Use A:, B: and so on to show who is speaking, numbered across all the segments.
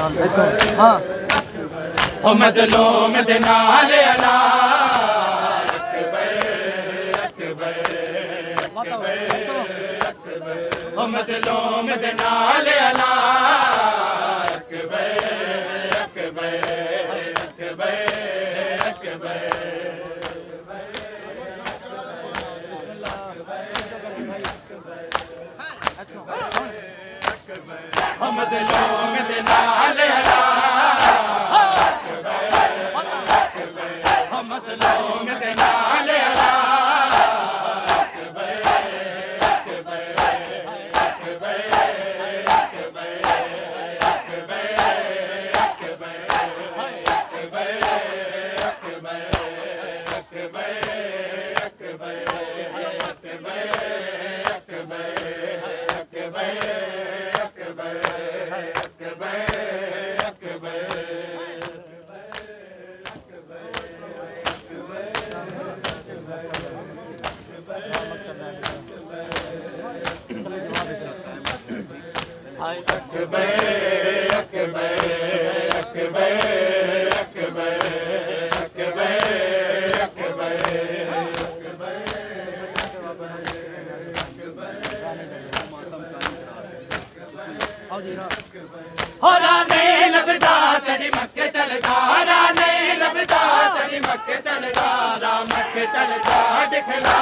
A: हाँ
B: ओ मजलूम दे नाल अला ओ मजलूम दे नाल अला ओ मजलूम दे नाल अला ओ मजलूम दे नाल अला होरा नहीं लभदा तेरी मक्के चलदा रा नहीं लभदा तेरी मक्के चलदा रा मक्के चलदा दिखला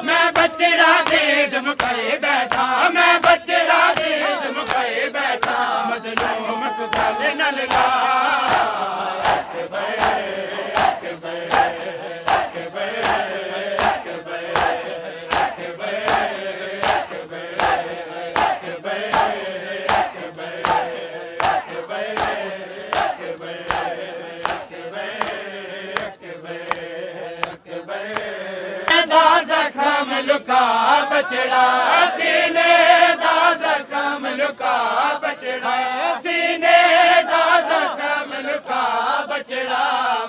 B: मैं बचड़ा दे धमकाए बैठा मैं बचड़ा दे धमकाए बैठा मजलूम को गले न लगा लुका बचड़ा सीने दा जख्म लुका बचड़ा सीने दा जख्म लुका बचड़ा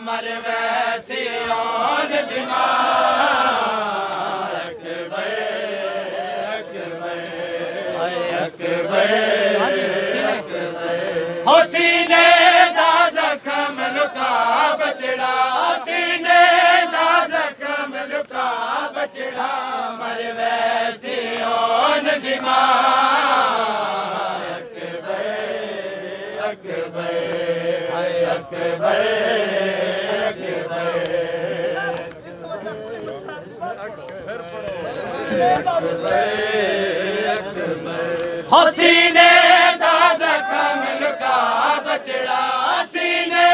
B: मर वैसे ऑन दिमाग हो सीने दा जख्म लुका बचड़ा सीने दा जख्म लुका बचड़ा मर वैसे ऑन दिमाग हो सीने दा जख्म लुका बचड़ा सीने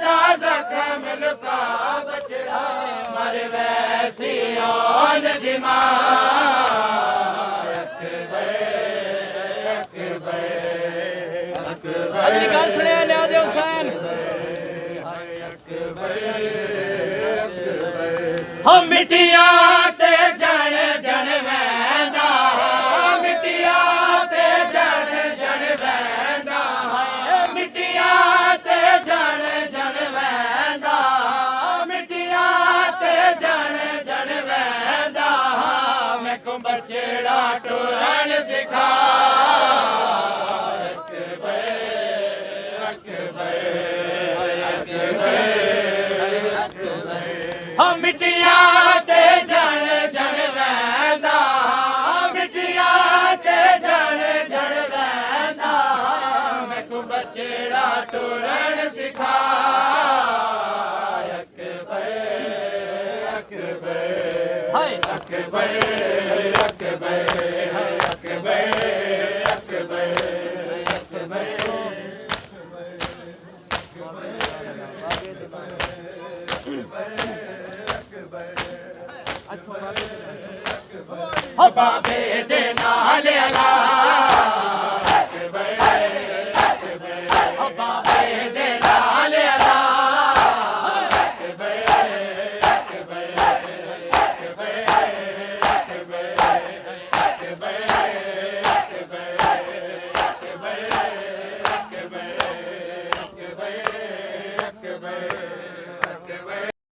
B: दा जख्म लुका बचड़ा मर वैसे ऑन दिमाग
A: अगली गाल सुने लिया दे हुसैन
B: हम मिटिया ते जन जन वैंदा मिटिया ते जन जन वैंदा मिटिया ते जन जन वैंदा मिटिया ते जन जन वैंदा मैं को बच्चे ਬਾਬੇ ਦੇ ਨਾਲ ਅਲਾ